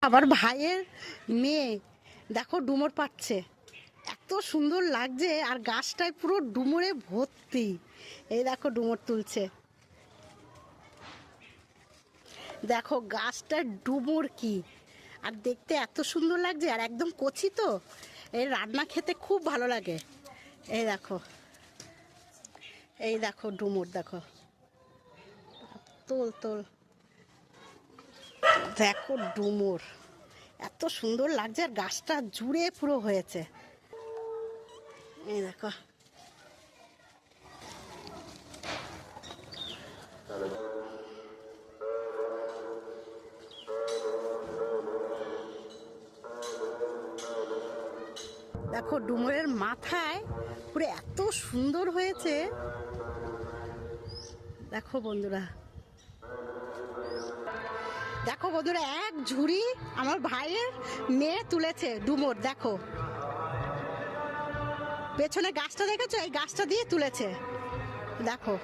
আমার ভাইয়ের মেয়ে দেখো ডুমুর পাচ্ছে, এত সুন্দর লাগছে। আর গাছটায় পুরো ডুমুরে ভর্তি। এই দেখো ডুমুর তুলছে, দেখো গাছটার ডুমুর কি, আর দেখতে এত সুন্দর লাগছে। আর একদম কচি তো, এই রান্না খেতে খুব ভালো লাগে। এই দেখো, এই দেখো ডুমুর, দেখো তোল তোল, দেখো ডুমুর এত সুন্দর লাগছে। আর গাছটা জুড়ে পুরো হয়েছে। এই দেখো, দেখো ডুমুরের মাথায় পুরো এত সুন্দর হয়েছে। দেখো বন্ধুরা, দেখো বন্ধুরা, এক ঝুড়ি আমার ভাইয়ের মেয়ে তুলেছে ডুমুর। দেখো পেছনে গাছটা দেখেছো, এই গাছটা দিয়ে তুলেছে, দেখো।